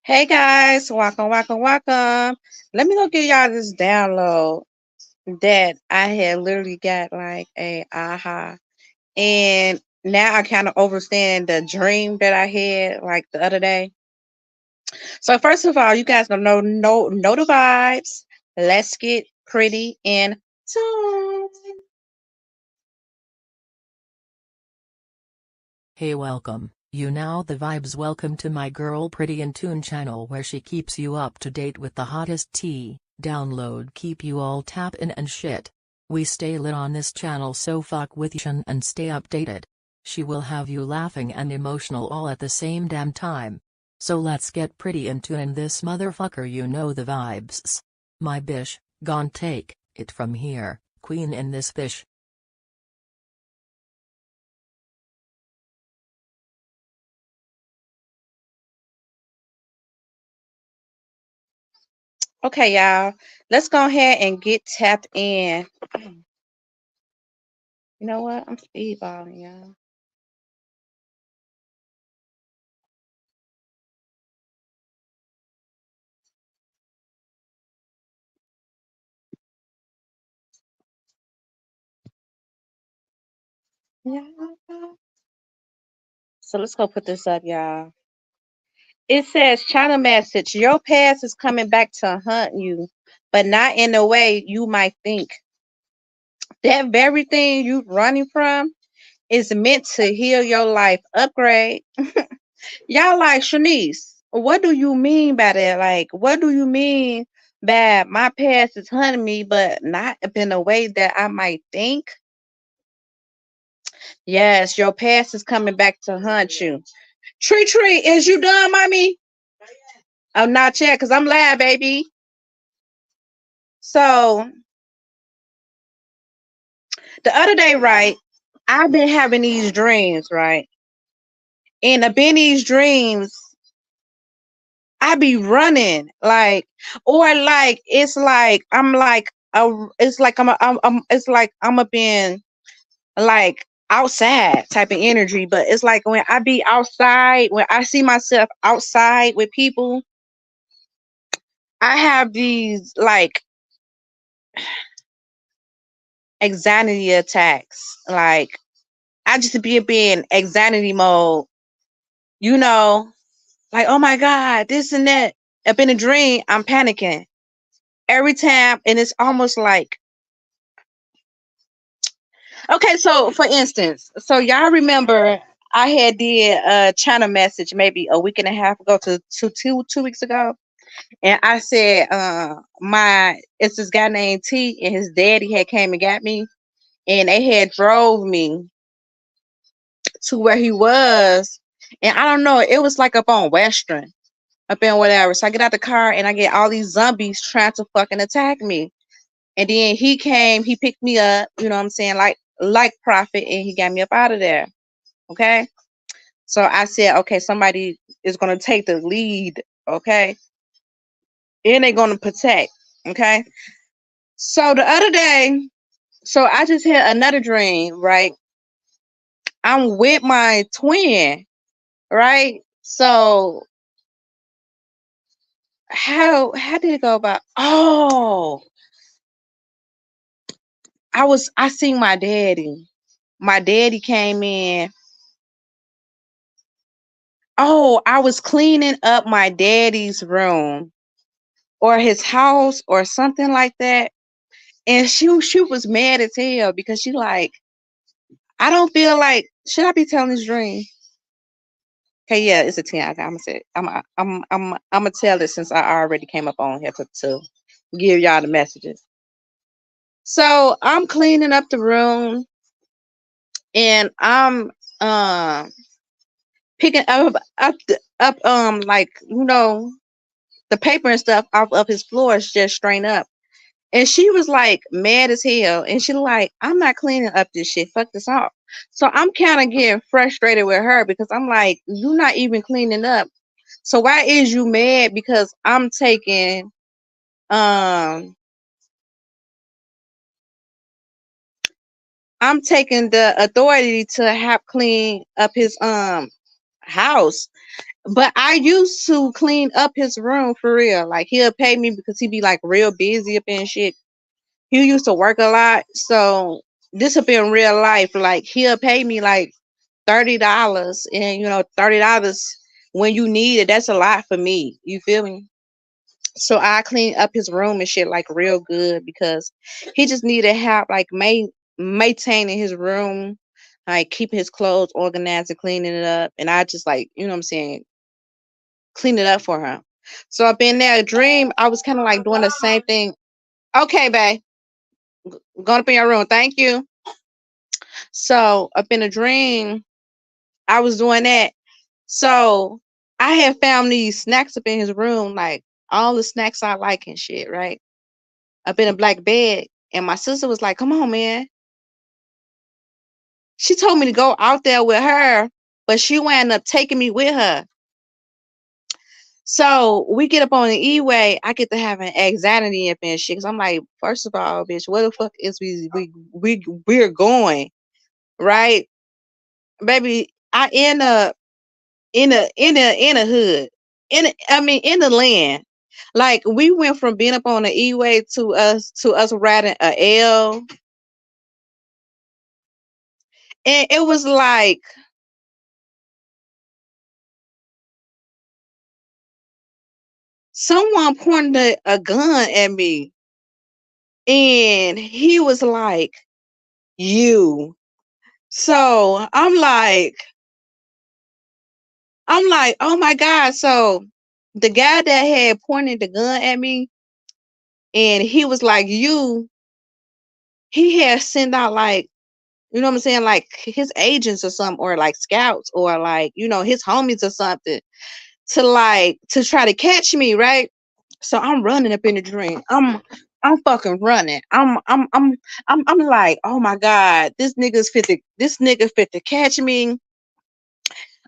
Hey guys, welcome. Let me go give y'all this download that I had literally got like a aha. And now I kind of understand the dream that I had like the other day. So first of all, you guys don't know the vibes. Let's get pretty in tune. Hey, welcome, you now the vibes. Welcome to my girl Pretty in Tune channel, where she keeps you up to date with the hottest tea. Download keep you all tappin' and shit. We stay lit on this channel, so fuck with you and stay updated. She will have you laughing and emotional all at the same damn time. So let's get pretty in tune in this motherfucker, you know the vibes. My bish, gon' take it from here, queen in this fish. Okay, y'all. Let's go ahead and get tapped in. You know what? I'm speedballing, y'all. Yeah. So let's go put this up, y'all. It says, China message, your past is coming back to hunt you, but not in the way you might think. That very thing you running from is meant to heal your life. Upgrade. Y'all like, Shanice, what do you mean by that? Like, what do you mean by my past is hunting me, but not in a way that I might think? Yes, your past is coming back to hunt you. Tree, is you done, mommy? Oh, not yet, because I'm live, baby. So the other day, right, I've been having these dreams, right? And up in these dreams, I be running, like, or like it's like I'm like it's like it's like I'm up in like outside type of energy, but it's like when I be outside, when I see myself outside with people, I have these like anxiety attacks. Like I just be in anxiety mode, you know, like, oh my God, this and that. Up in a dream, I'm panicking every time. And it's almost like, okay, so for instance, so y'all remember I had did a China message maybe a week and a half ago to two weeks ago. And I said, it's this guy named T, and his daddy had came and got me, and they had drove me to where he was. And I don't know, it was like up on Western, up in whatever. So I get out the car and I get all these zombies trying to fucking attack me. And then he came, he picked me up, you know what I'm saying, like Prophet, and he got me up out of there. Okay. So I said, okay, somebody is gonna take the lead, okay? And they're gonna protect. Okay. So the other day, so I just had another dream, right? I'm with my twin, right? So how did it go about? Oh, I seen my daddy. My daddy came in. Oh, I was cleaning up my daddy's room or his house or something like that. And she was mad as hell because she like, I don't feel like, should I be telling this dream? Okay, yeah, it's a 10. Okay, I'm gonna say I'm gonna tell it since I already came up on here to give y'all the messages. So I'm cleaning up the room and I'm um picking up like the paper and stuff off of his floors just straight up. And she was like mad as hell. And she like, I'm not cleaning up this shit. Fuck this off. So I'm kind of getting frustrated with her because I'm like, you're not even cleaning up. So why is you mad? Because um I'm taking the authority to have clean up his house. But I used to clean up his room for real. Like he'll pay me because he be like real busy up and shit. He used to work a lot, so this have been real life. Like he'll pay me like $30, and $30 when you need it, that's a lot for me. You feel me? So I clean up his room and shit like real good because he just needed help like maintaining his room, like keeping his clothes organized and cleaning it up. And I just like, what I'm saying, clean it up for him. So up in that dream, I was kind of like doing the same thing. Okay, babe, going up in your room. Thank you. So up in a dream, I was doing that. So I had found these snacks up in his room, like all the snacks I like and shit, right? Up in a black bed. And my sister was like, come on, man. She told me to go out there with her, but she wound up taking me with her. So we get up on the E-way. I get to have an anxiety up and shit. Cause I'm like, first of all, bitch, where the fuck is we're going? Right? Baby, I end up in a hood. In the land. Like we went from being up on the E-way to us riding a L. And it was like someone pointed a gun at me, and he was like, you. So I'm like, oh my God. So the guy that had pointed the gun at me, and he was like, you, he had sent out like, you know what I'm saying? Like his agents or something, or like scouts, or like, his homies or something to try to catch me, right? So I'm running up in the dream. I'm fucking running. I'm like, oh my God, this nigga fit to catch me.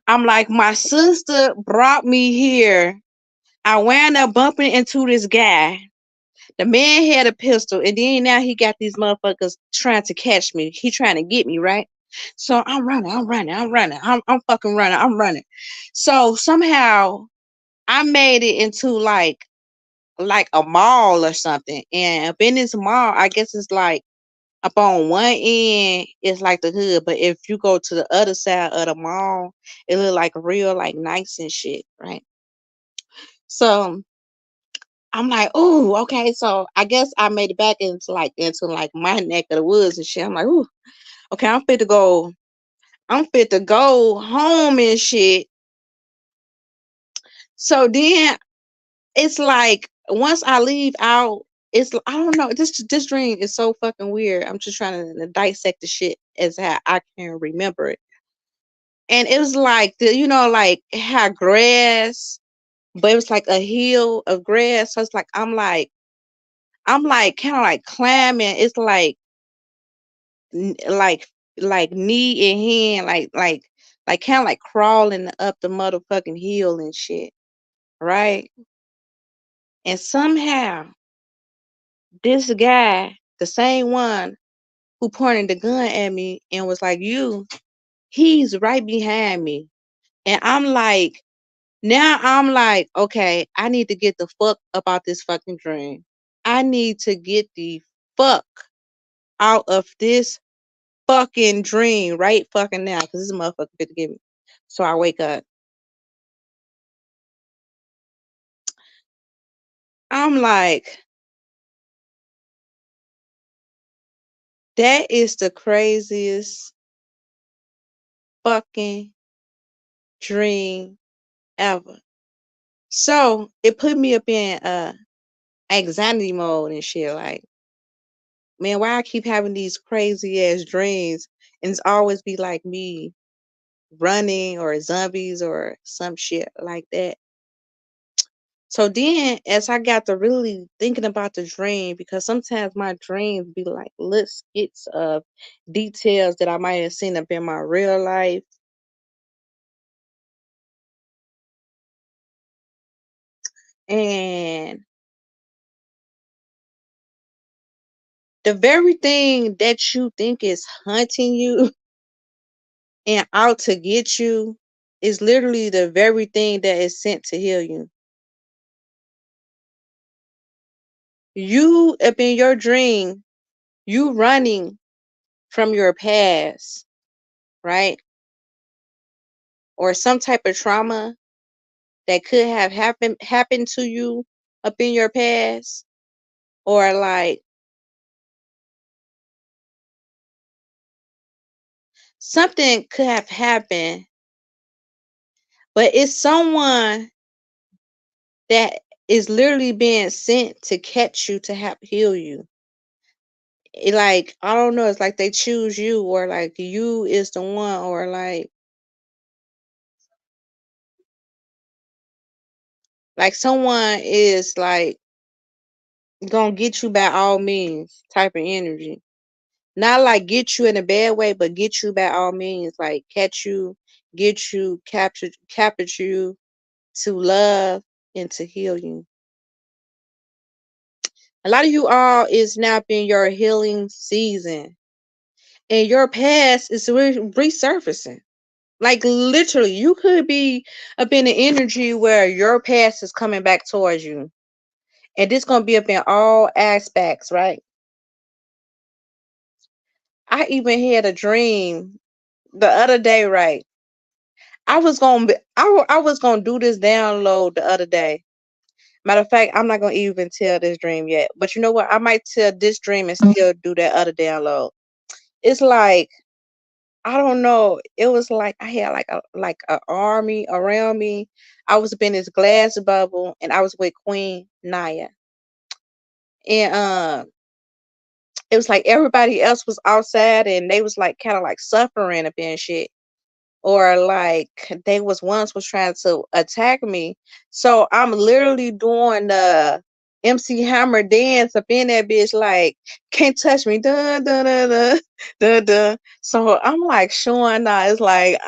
I'm like, my sister brought me here. I wound up bumping into this guy. The man had a pistol, and then now he got these motherfuckers trying to catch me. He trying to get me, right? So I'm fucking running, I'm running. So somehow I made it into like a mall or something. And up in this mall, I guess it's like up on one end, it's like the hood. But if you go to the other side of the mall, it look like real, like nice and shit, right? So I'm like, oh, okay. So I guess I made it back into like my neck of the woods and shit. I'm like, ooh, okay, I'm fit to go. I'm fit to go home and shit. So then it's like once I leave out, I don't know. This dream is so fucking weird. I'm just trying to dissect the shit as how I can remember it. And it was like like how grass, but it was like a hill of grass. So it's like I'm like kind of like climbing. It's like like knee and hand, like kind of like crawling up the motherfucking hill and shit, right? And somehow this guy, the same one who pointed the gun at me and was like, you, he's right behind me. And I'm like, okay, I need to get the fuck about this fucking dream. I need to get the fuck out of this fucking dream right fucking now. Cause this motherfucker fit to get me. So I wake up. I'm like, that is the craziest fucking dream ever. So it put me up in anxiety mode and shit. Like, man, why I keep having these crazy ass dreams, and it's always be like me running or zombies or some shit like that. So then, as I got to really thinking about the dream, because sometimes my dreams be like little skits of details that I might have seen up in my real life. And the very thing that you think is hunting you and out to get you is literally the very thing that is sent to heal you. You up in your dream, you running from your past, right? Or some type of trauma that could have happened to you up in your past, or like something could have happened, but it's someone that is literally being sent to catch you to help heal you. Like, I don't know, it's like they choose you, or like you is the one, or like someone is like gonna get you by all means type of energy. Not like get you in a bad way, but get you by all means, like catch you, get you, capture you to love and to heal you. A lot of you all is now in your healing season, and your past is resurfacing. Like literally, you could be up in the energy where your past is coming back towards you, and this gonna be up in all aspects, right? I even had a dream the other day, right? I was gonna do this download the other day. Matter of fact, I'm not gonna even tell this dream yet. But you know what? I might tell this dream and still do that other download. It's like, I don't know. It was like I had like a army around me. I was up in this glass bubble, and I was with Queen Naya. And it was like everybody else was outside, and they was like kind of like suffering a bit and shit. Or like they was trying to attack me. So I'm literally doing the MC Hammer dance up in that bitch, like can't touch me, dun dun dun dun dun dun. So I'm like showing that it's like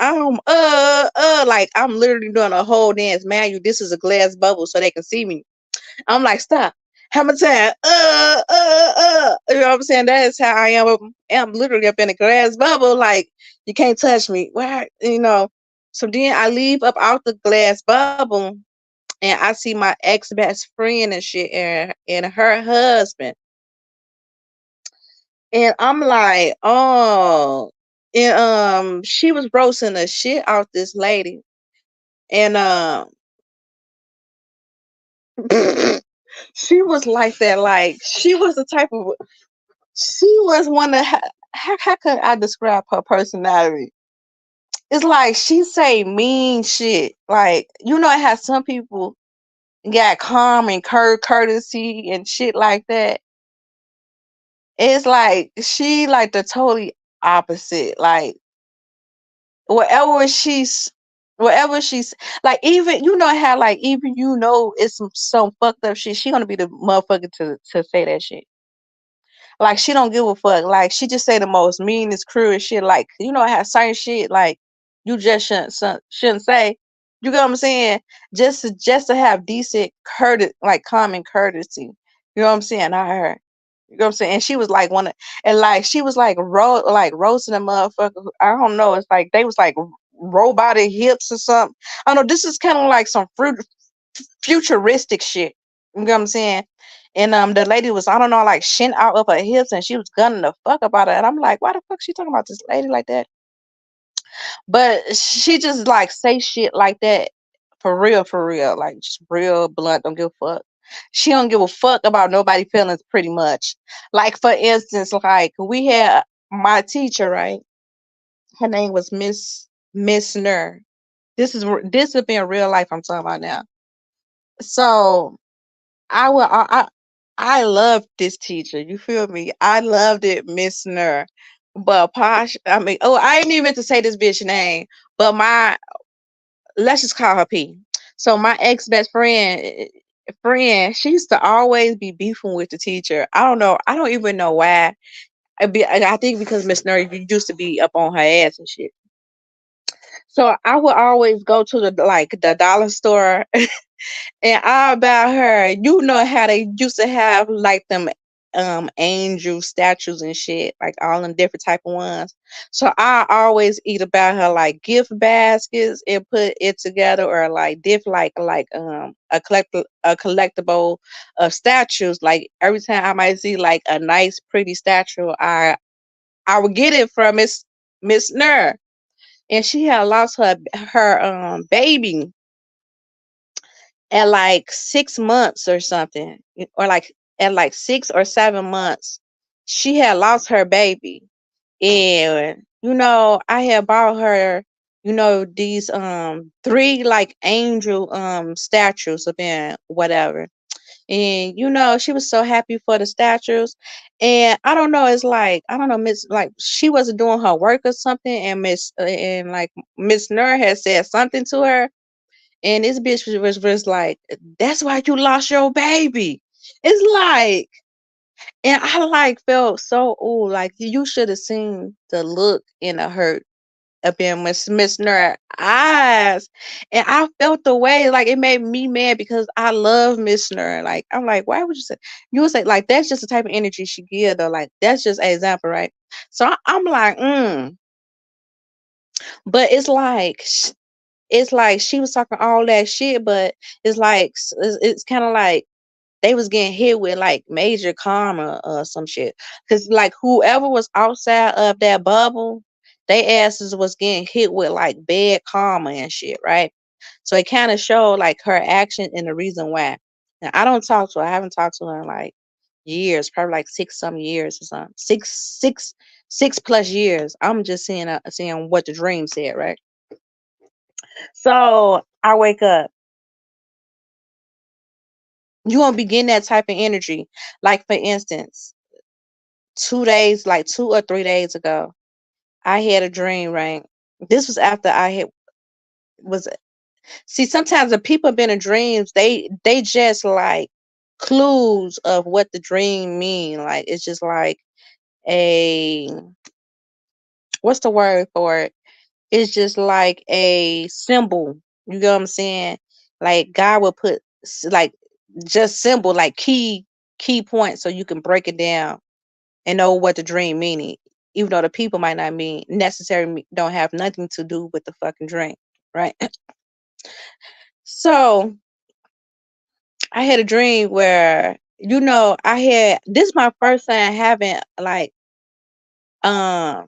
like I'm literally doing a whole dance. Man, you this is a glass bubble so they can see me. I'm like, stop. Hammer time. You know what I'm saying? That is how I am. I'm literally up in a glass bubble. Like, you can't touch me. Why? You know. So then I leave up out the glass bubble, and I see my ex best friend and shit, and her husband. And I'm like, oh. And she was roasting the shit out this lady. And she was like that, like she was the type of she was one of how could I describe her personality? It's like she say mean shit. Like, you know, it has some people got calm and courtesy and shit like that. It's like she like the totally opposite. Like whatever she's whatever she's like, even you know how like even you know it's some fucked up shit, she gonna be the motherfucker to say that shit. Like she don't give a fuck. Like she just say the most meanest, cruelest shit. Like, you know, I have certain shit like you just shouldn't say. You get what I'm saying? Just to have decent like common courtesy. You know what I'm saying? I heard. You know what I'm saying? And she was like and like she was like roasting a motherfucker. I don't know. It's like they was like robotic hips or something. I don't know. This is kind of like some futuristic shit. You know what I'm saying? And the lady was, I don't know, like shin out of her hips, and she was gunning the fuck about it. And I'm like, why the fuck she talking about this lady like that? But she just like say shit like that for real, like just real blunt. Don't give a fuck. She don't give a fuck about nobody feelings, pretty much. Like for instance, like we had my teacher, right? Her name was Miss Nur. This has been real life I'm talking about now. So I will. I loved this teacher. You feel me? I loved it, Miss Nur. But Posh, I mean, oh, I ain't even to say this bitch name, but let's just call her P. So my ex best friend, she used to always be beefing with the teacher. I don't know. I don't even know why. I think because Miss Nur used to be up on her ass and shit. So I would always go to the dollar store and all about her. You know how they used to have like them angel statues and shit, like all them different type of ones. So I always eat about her like gift baskets and put it together, or like a collectible of statues. Like every time I might see like a nice pretty statue, I would get it from Miss Nur. And she had lost her baby at like 6 months or something, or like at like 6 or 7 months, she had lost her baby. And I had bought her, these three like angel statues of being whatever. And she was so happy for the statues. And I don't know, it's like, I don't know, Miss, like she wasn't doing her work or something, and Miss Nur had said something to her, and this bitch was like, that's why you lost your baby. It's like, and I like felt so, ooh, like you should have seen the look in the hurt up in Miss Nur eyes. And I felt the way, like it made me mad because I love Miss Nur. Like, I'm like, why would you would say, like, that's just the type of energy she give though. Like, that's just an example, right? So I'm like, but it's like she was talking all that shit, but it's kind of like they was getting hit with like major karma or some shit. Cause like whoever was outside of that bubble, they asses was getting hit with like bad karma and shit, right? So it kind of showed like her action and the reason why. Now I don't talk to her. I haven't talked to her in like years, probably like some years or something. Six plus years. I'm just seeing what the dream said, right? So I wake up. You won't be getting that type of energy. Like for instance, 2 days, like 2 or 3 days ago, I had a dream, right? This was after I had was see, sometimes the people been in dreams, they just like clues of what the dream mean. Like it's just like a what's the word for it? It's just like a symbol. You get what I'm saying? Like God will put like just symbol, like key points so you can break it down and know what the dream meaning, even though the people might not mean necessarily don't have nothing to do with the fucking dream, right? So I had a dream where I had this my first time having like um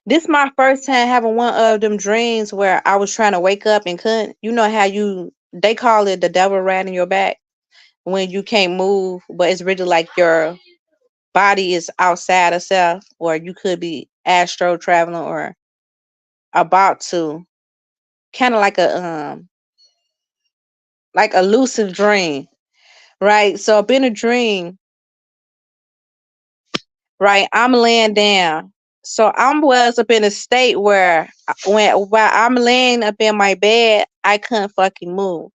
this my first time having one of them dreams where I was trying to wake up and couldn't. You know how they call it the devil riding your back when you can't move, but it's really like your body is outside of self, or you could be astro traveling or about to, kind of like a lucid dream, right? So in a dream, right, I'm laying down. So I'm was up in a state where while I'm laying up in my bed, I couldn't fucking move.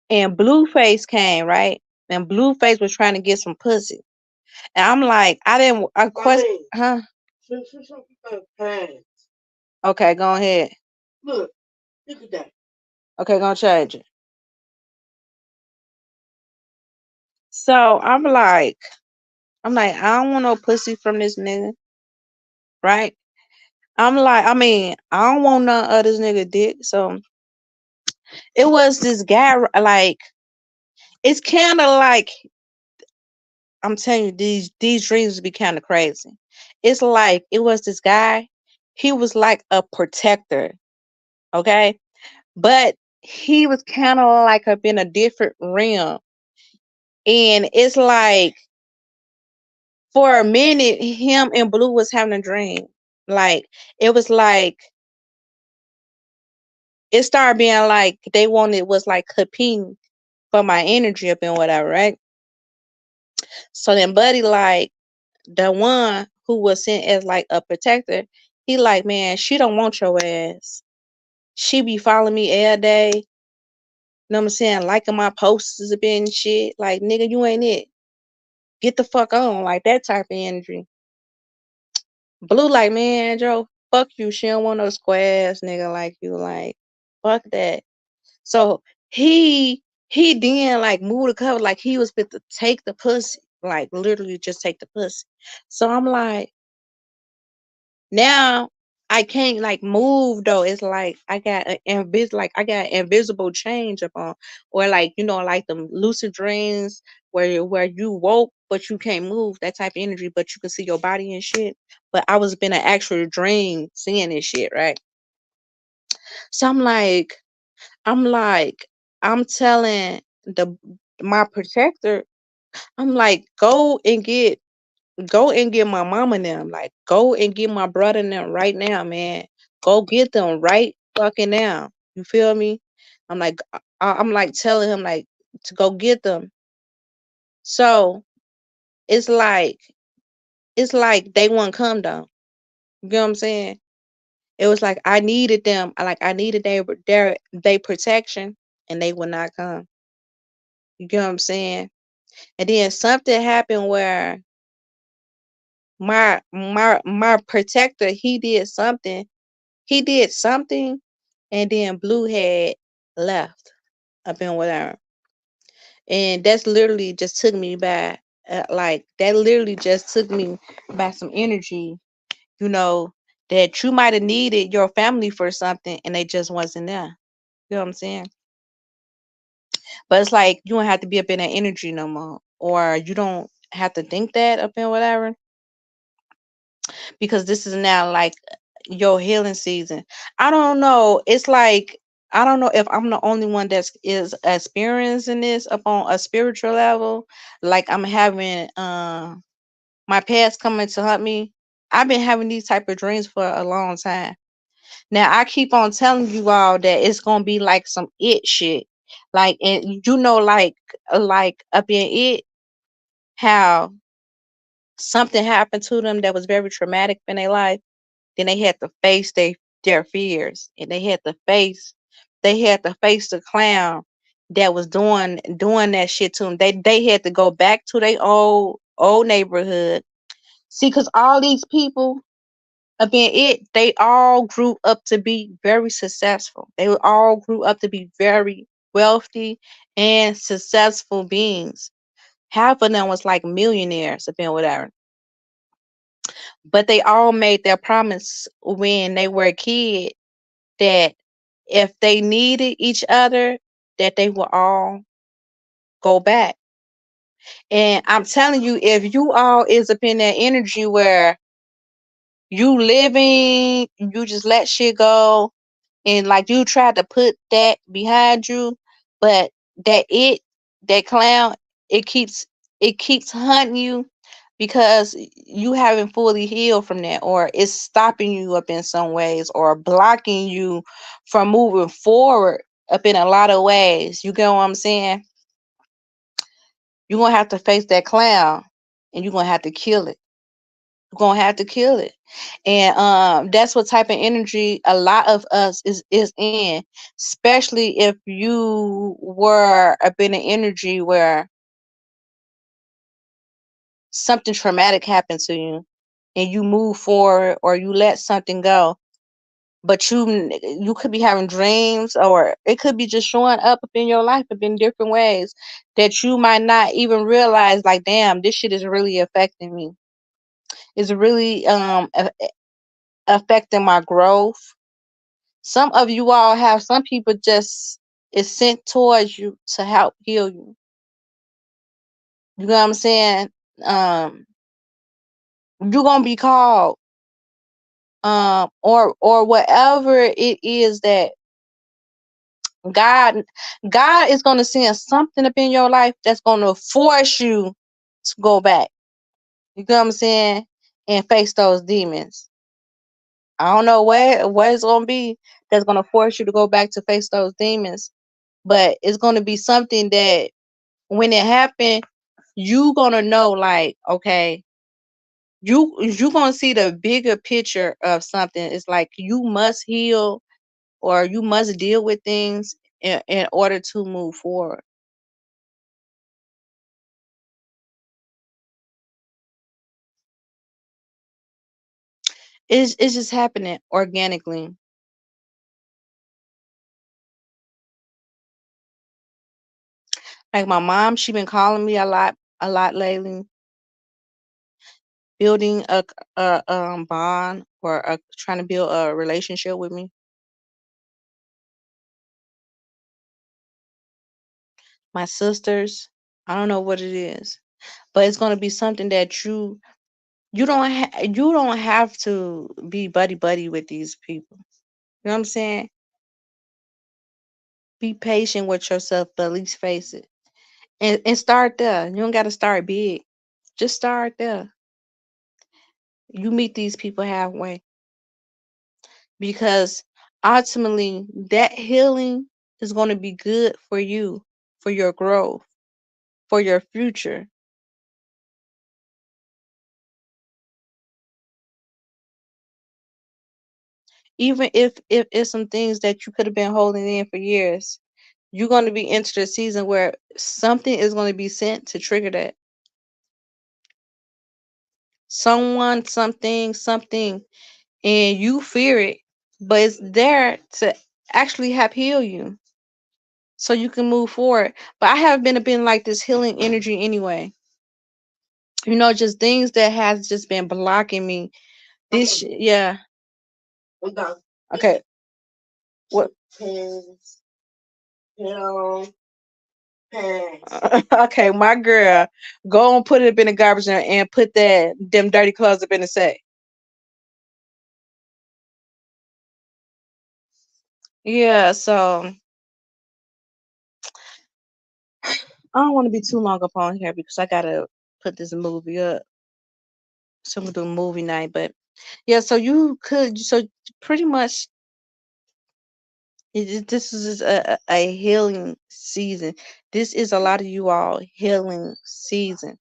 And Blueface came, right? And Blueface was trying to get some pussy. And I'm like, I question, huh? Okay, go ahead. Look at that. Okay, gonna change it. So I'm like, I don't want no pussy from this nigga, right? I'm like, I mean, I don't want none of this nigga dick. So it was this guy, like, it's kind of like, I'm telling you, these dreams be kind of crazy. It's like it was this guy, he was like a protector, okay? But he was kind of like up in a different realm. And it's like for a minute, him and Blue was having a dream. Like it was like it started being like they wanted was like competing for my energy up and whatever, right? So then Buddy, like the one who was sent as like a protector, he like, man, she don't want your ass. She be following me every day. You know what I'm saying? Liking my posters a bit and shit. Like, nigga, you ain't it. Get the fuck on. Like that type of energy. Blue like, man, Joe, fuck you. She don't want no square ass nigga like you. Like, fuck that. So he He then like moved the cover like he was fit to take the pussy, like literally just take the pussy. So I'm like, now I can't like move though. It's like I got I got invisible change up on, or like like them lucid dreams where you woke but you can't move, that type of energy, but you can see your body and shit. But I was been an actual dream seeing this shit, right? So I'm like, I'm telling the my protector, I'm like, go and get my mama and them. Like, go and get my brother and them right now, man. Go get them right fucking now. You feel me? I'm like, I'm like telling him like to go get them. So it's like they won't come down. You get what I'm saying? It was like I needed them. I needed their protection, and they would not come. You get what I'm saying? And then something happened where my protector, he did something, and then Blue had left up in whatever. And that's literally just took me by like that literally just took me by some energy, you know, that you might have needed your family for something and they just wasn't there. You know what I'm saying? But it's like you don't have to be up in that energy no more. Or you don't have to think that up in whatever. Because this is now like your healing season. I don't know. It's like I don't know if I'm the only one that's is experiencing this up on a spiritual level. Like I'm having my past coming to hunt me. I've been having these type of dreams for a long time. Now I keep on telling you all that it's gonna be like some it shit. Like and like up in it how something happened to them that was very traumatic in their life. Then they had to face their fears, and they had to face the clown that was doing that shit to them. They had to go back to their old neighborhood. See, cause all these people up in it, they all grew up to be very successful. They all grew up to be very wealthy and successful beings. Half of them was like millionaires up in whatever. But they all made their promise when they were a kid that if they needed each other, that they would all go back. And I'm telling you, if you all is up in that energy where you living, you just let shit go, and like you try to put that behind you, but that that clown, it keeps it keeps hunting you because you haven't fully healed from that, or it's stopping you up in some ways or blocking you from moving forward up in a lot of ways. You get what I'm saying? You're gonna have to face that clown, and you're gonna have to kill it. You're gonna have to kill it. And that's what type of energy a lot of us is in, especially if you were up in an energy where something traumatic happened to you and you move forward or you let something go, but you could be having dreams, or it could be just showing up in your life in different ways that you might not even realize, like, damn, this shit is really affecting me. It's really affecting my growth. Some of you all have some people just is sent towards you to help heal you. You know what I'm saying? um you're gonna be called, or whatever it is that God God is gonna send something up in your life that's gonna force you to go back. You know what I'm saying? And face those demons. I don't know where it's gonna be that's gonna force you to go back to face those demons, but it's gonna be something that when it happened, you gonna know, like, okay, you gonna see the bigger picture of something. It's like you must heal, or you must deal with things in order to move forward. It's just happening organically. Like my mom, she been calling me a lot lately, building a bond or trying to build a relationship with me. My sisters, I don't know what it is, but it's gonna be something that you don't have to be buddy buddy with these people. You know what I'm saying? Be patient with yourself, but at least face it. And start there. You don't gotta start big. Just start there. You meet these people halfway. Because ultimately that healing is gonna be good for you, for your growth, for your future. Even if it's some things that you could have been holding in for years, you're gonna be into the season where something is gonna be sent to trigger that. Someone, something, and you fear it, but it's there to actually help heal you so you can move forward. But I have been like this healing energy anyway. Just things that has just been blocking me. Yeah. Okay. What? Okay, my girl, go and put it up in the garbage and put them dirty clothes up in the sack. Yeah, so I don't want to be too long up on here because I gotta put this movie up. So I'm gonna do a movie night, but yeah. So pretty much, this is a healing season. This is a lot of you all healing season.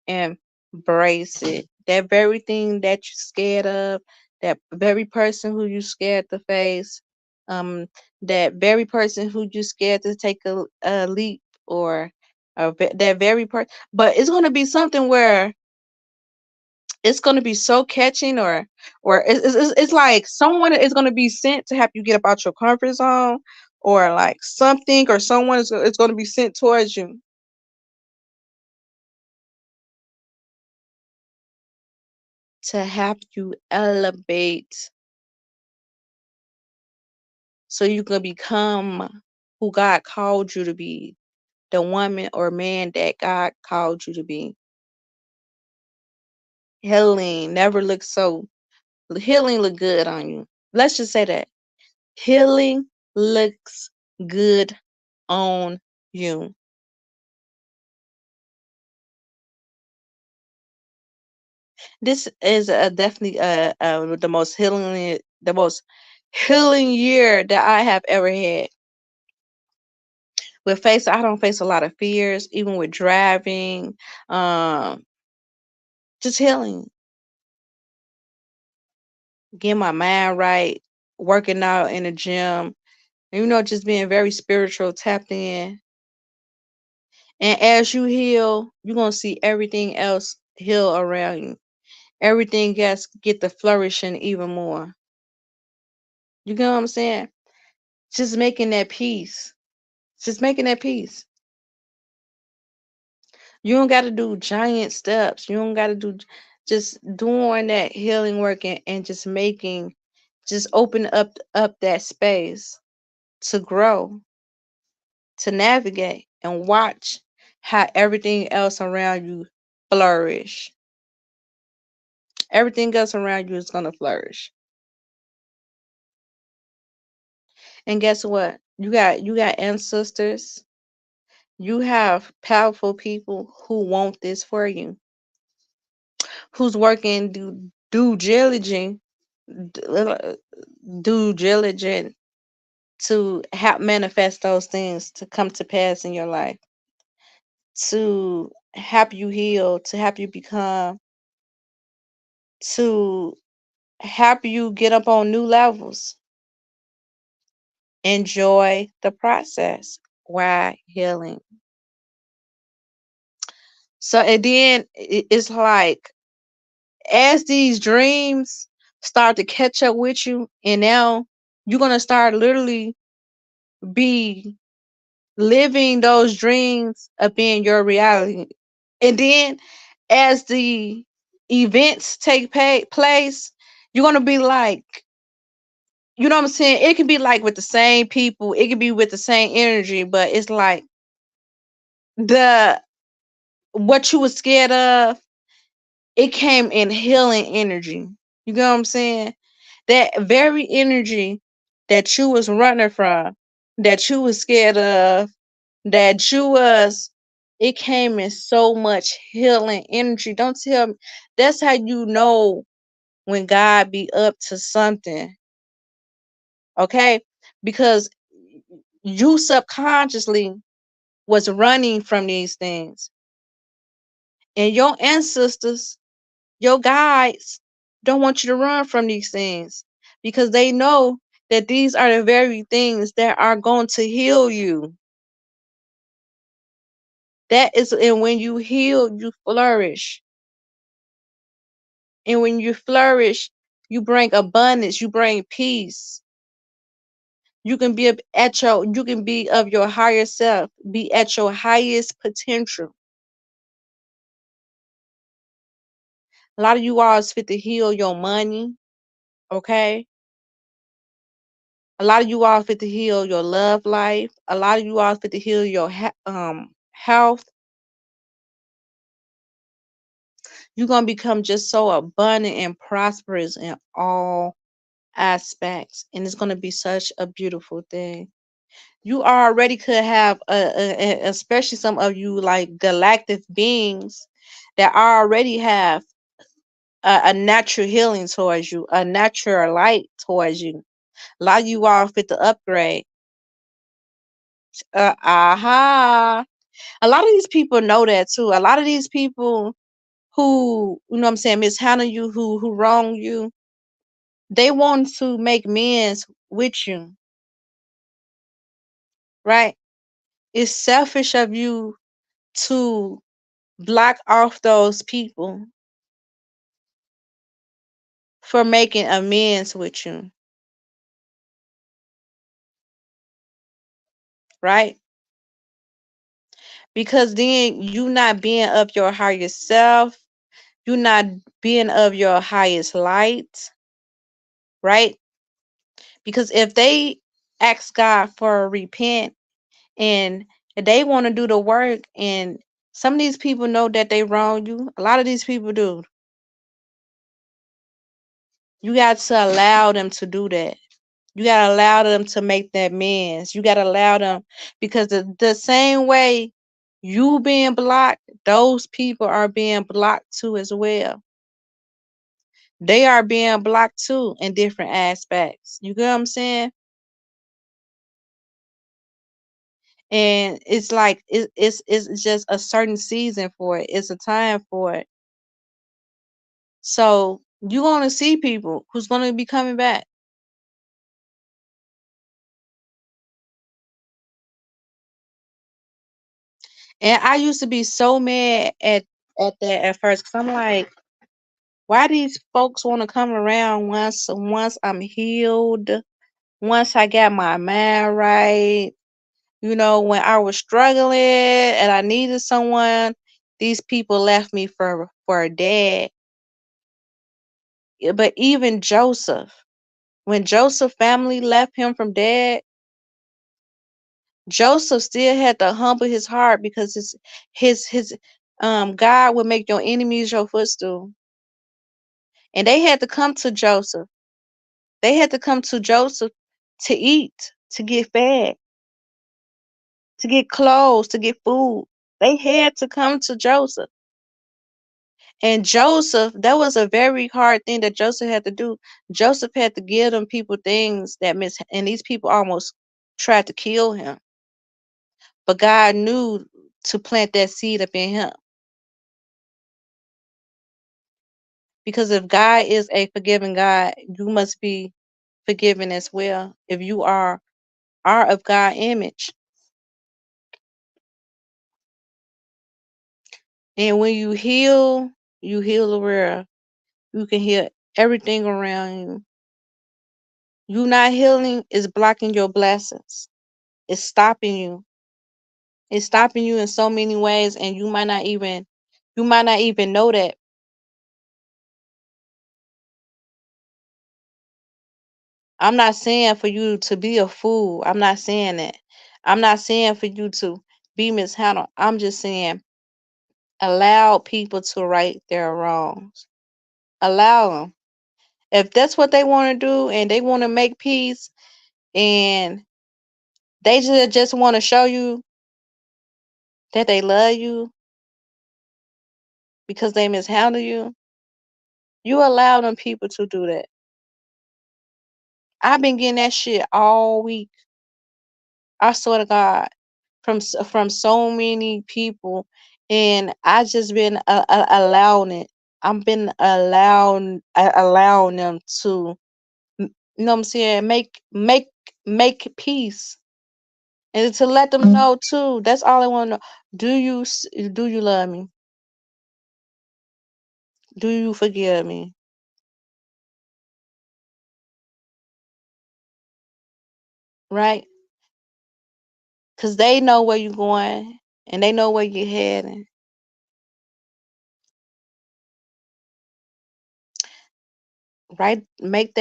Embrace it. That very thing that you're scared of, that very person who you scared to face, um, that very person who you scared to take a leap, or that very person. But it's gonna be something where it's gonna be so catching, or it's like someone is gonna be sent to help you get up out your comfort zone, or like something or someone is gonna be sent towards you to help you elevate so you can become who God called you to be, the woman or man that God called you to be. Healing never looks so healing look good on you. Let's just say that. Healing looks good on you. This is definitely the most healing year that I have ever had. I don't face a lot of fears, even with driving, um, just healing, getting my mind right, working out in the gym, and, just being very spiritual, tapped in. And as you heal, you're gonna see everything else heal around you. Everything else get to flourishing even more. You get what I'm saying? Just making that peace. Just making that peace. You don't got to do giant steps. You don't got to do just doing that healing work, and just open up that space to grow, to navigate, and watch how everything else around you flourish. Everything else around you is going to flourish. And guess what? You got ancestors. You have powerful people who want this for you, who's working due diligent, due diligent to help manifest those things to come to pass in your life, to help you heal, to help you become, to help you get up on new levels. Enjoy the process while healing. So, and then it's like, as these dreams start to catch up with you, and now you're gonna start literally be living those dreams of being your reality. And then as the events take place, you're gonna be like, you know what I'm saying? It can be like with the same people, it can be with the same energy, but it's like the what you was scared of, it came in healing energy. You know what I'm saying? That very energy that you was running from, that you was scared of, that you was, it came in so much healing energy. Don't tell me. That's how you know when God be up to something, okay? Because you subconsciously was running from these things. And your ancestors, your guides, don't want you to run from these things because they know that these are the very things that are going to heal you. That is, and when you heal, you flourish. And when you flourish, you bring abundance, you bring peace. You can be you can be of your higher self, be at your highest potential. A lot of you all is fit to heal your money, okay? A lot of you all fit to heal your love life. A lot of you all fit to heal your health. You're gonna become just so abundant and prosperous in all aspects, and it's gonna be such a beautiful thing. You already could have especially some of you like galactic beings that already have a natural healing towards you, a natural light towards you. A lot of you all fit to upgrade. Aha. A lot of these people know that too. A lot of these people who, you know what I'm saying, mishandle you, who wrong you, they want to make amends with you, right? It's selfish of you to block off those people for making amends with you, right? Because then you not being of your higher self, you not being of your highest light, right? Because if they ask God for a repent and they want to do the work, and some of these people know that they wrong you, a lot of these people do. You got to allow them to do that. You gotta allow them to make that amends. You gotta allow them, because the same way you being blocked, those people are being blocked too as well. They are being blocked too in different aspects. You get what I'm saying? And it's like it's just a certain season for it. It's a time for it. So you're gonna see people who's gonna be coming back. And I used to be so mad at that at first, because I'm like, why these folks want to come around once I'm healed, once I got my mind right? You know, when I was struggling and I needed someone, these people left me for a dad. But even Joseph, when Joseph family left him from dad, Joseph still had to humble his heart, because his God would make your enemies your footstool. And they had to come to Joseph. They had to come to Joseph to eat, to get fed, to get clothes, to get food. They had to come to Joseph. And Joseph, that was a very hard thing that Joseph had to do. Joseph had to give them people things and these people almost tried to kill him. But God knew to plant that seed up in him. Because if God is a forgiving God, you must be forgiven as well. If you are of God image. And when you heal the world. You can heal everything around you. You not healing is blocking your blessings. It's stopping you. It's stopping you in so many ways, and you might not even know that. I'm not saying for you to be a fool. I'm not saying that. I'm not saying for you to be mishandled. I'm just saying allow people to right their wrongs. Allow them. If that's what they want to do and they want to make peace and they just want to show you that they love you because they mishandle you, you allow them people to do that. I've been getting that shit all week. I swear to God, from so many people, and I just been allowing it. I've been allowing them to, you know what I'm saying, make peace, and to let them know too. That's all I want to know. Do you love me? Do you forgive me? Right? Because they know where you're going and they know where you're heading. Right? Make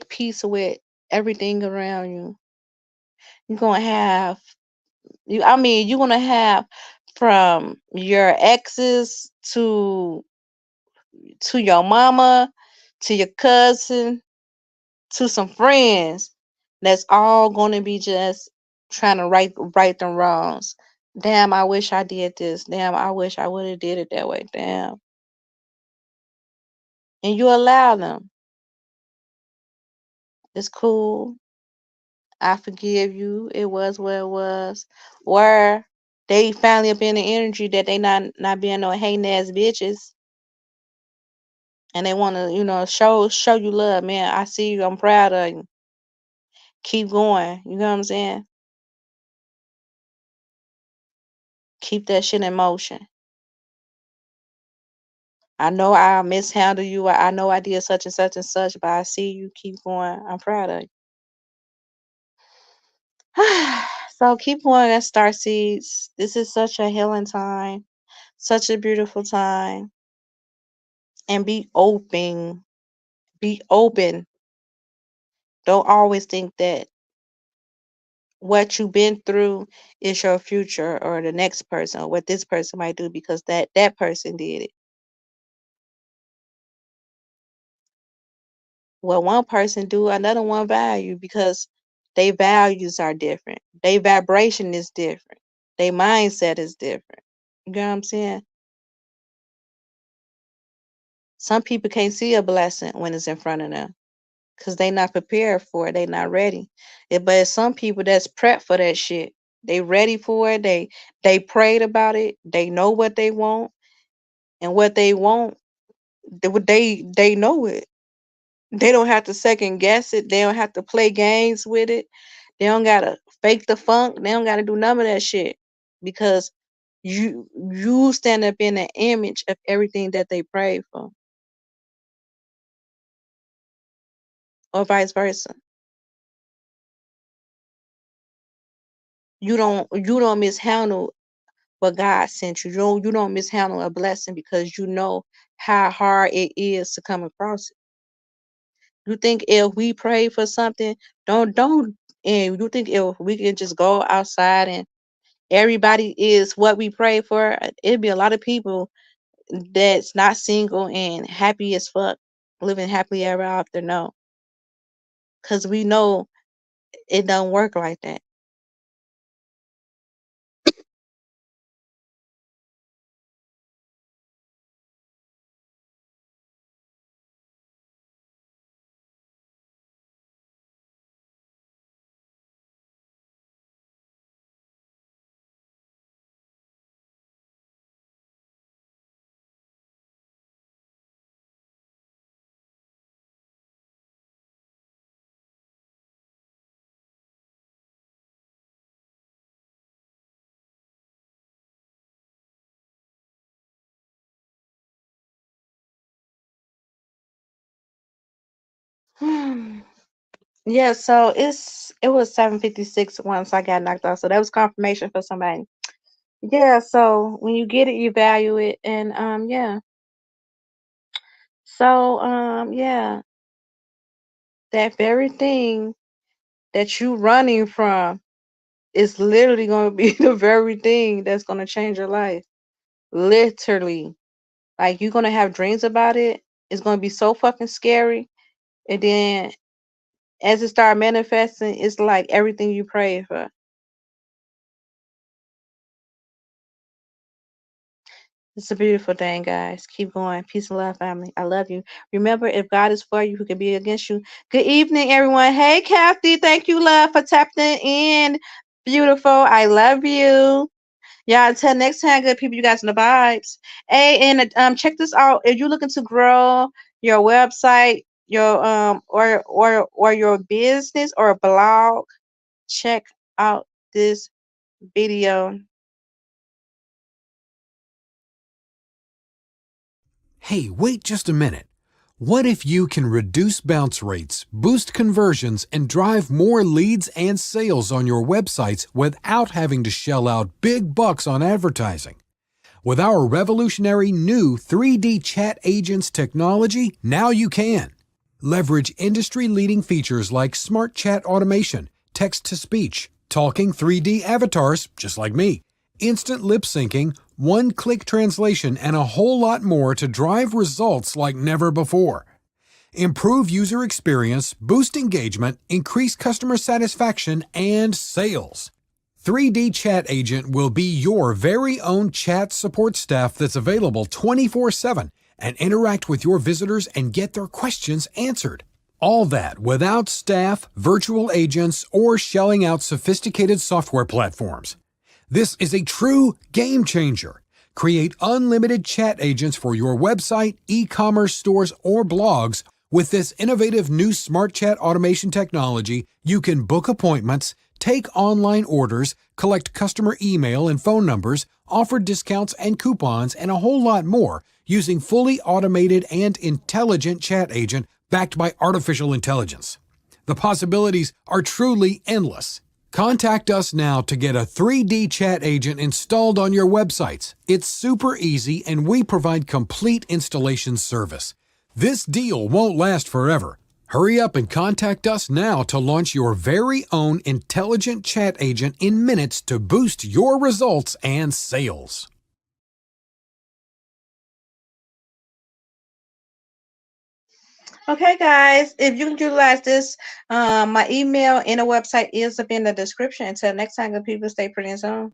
peace with everything around you. You're gonna have you're gonna have from your exes to your mama, to your cousin, to some friends. That's all gonna be just trying to right them wrongs. Damn, I wish I did this. Damn, I wish I would have did it that way. Damn. And you allow them. It's cool. I forgive you. It was what it was. Or they finally up in the energy that they not being no hating ass bitches, and they want to show you love, man. I see you. I'm proud of you. Keep going. You know what I'm saying? Keep that shit in motion. I know I mishandled you. I know I did such and such and such, but I see you. Keep going. I'm proud of you. So keep going at Star Seeds. This is such a healing time, such a beautiful time, and be open. Be open. Don't always think that what you've been through is your future or the next person or what this person might do because that person did it. What one person do, another one value because their values are different. Their vibration is different. Their mindset is different. You know what I'm saying? Some people can't see a blessing when it's in front of them because they not prepared for it. They not ready. But some people that's prepped for that shit. They ready for it. They prayed about it. They know what they want and what they want. They know it. They don't have to second guess it. They don't have to play games with it. They don't gotta fake the funk. They don't gotta do none of that shit because you stand up in the image of everything that they prayed for, or vice versa. You don't mishandle what God sent you. You don't mishandle a blessing because you know how hard it is to come across it. You think if we pray for something, don't and you think if we can just go outside and everybody is what we pray for, it'd be a lot of people that's not single and happy as fuck, living happily ever after. No, because we know it don't work like that. Yeah, so it was 7:56 once I got knocked out. So that was confirmation for somebody. Yeah, so when you get it, you value it, and yeah. So yeah, that very thing that you running from is literally gonna be the very thing that's gonna change your life. Literally. Like you're gonna have dreams about it. It's gonna be so fucking scary. And then as it start manifesting, it's like everything you prayed for. It's a beautiful thing, guys. Keep going. Peace and love, family. I love you. Remember, if God is for you, who can be against you? Good evening, everyone. Hey, Kathy. Thank you, love, for tapping in. Beautiful. I love you. Yeah, until next time, good people, you guys in the vibes. Hey, and check this out. If you're looking to grow your website, your or your business or a blog, check out this video. Hey, wait just a minute. What if you can reduce bounce rates, boost conversions, and drive more leads and sales on your websites without having to shell out big bucks on advertising? With our revolutionary new 3D Chat Agents technology, now you can. Leverage industry-leading features like Smart Chat Automation, text-to-speech, talking 3D avatars, just like me, instant lip syncing, one-click translation, and a whole lot more to drive results like never before. Improve user experience, boost engagement, increase customer satisfaction, and sales. 3D Chat Agent will be your very own chat support staff that's available 24/7 and interact with your visitors and get their questions answered. All that without staff, virtual agents, or shelling out sophisticated software platforms. This is a true game changer. Create unlimited chat agents for your website, e-commerce stores, or blogs. With this innovative new Smart Chat automation technology, you can book appointments, take online orders, collect customer email and phone numbers, offer discounts and coupons, and a whole lot more using fully automated and intelligent chat agent backed by artificial intelligence. The possibilities are truly endless. Contact us now to get a 3D chat agent installed on your websites. It's super easy and we provide complete installation service. This deal won't last forever. Hurry up and contact us now to launch your very own intelligent chat agent in minutes to boost your results and sales. Okay, guys, if you can utilize this, my email and a website is up in the description. Until next time, good people, stay pretty and soon.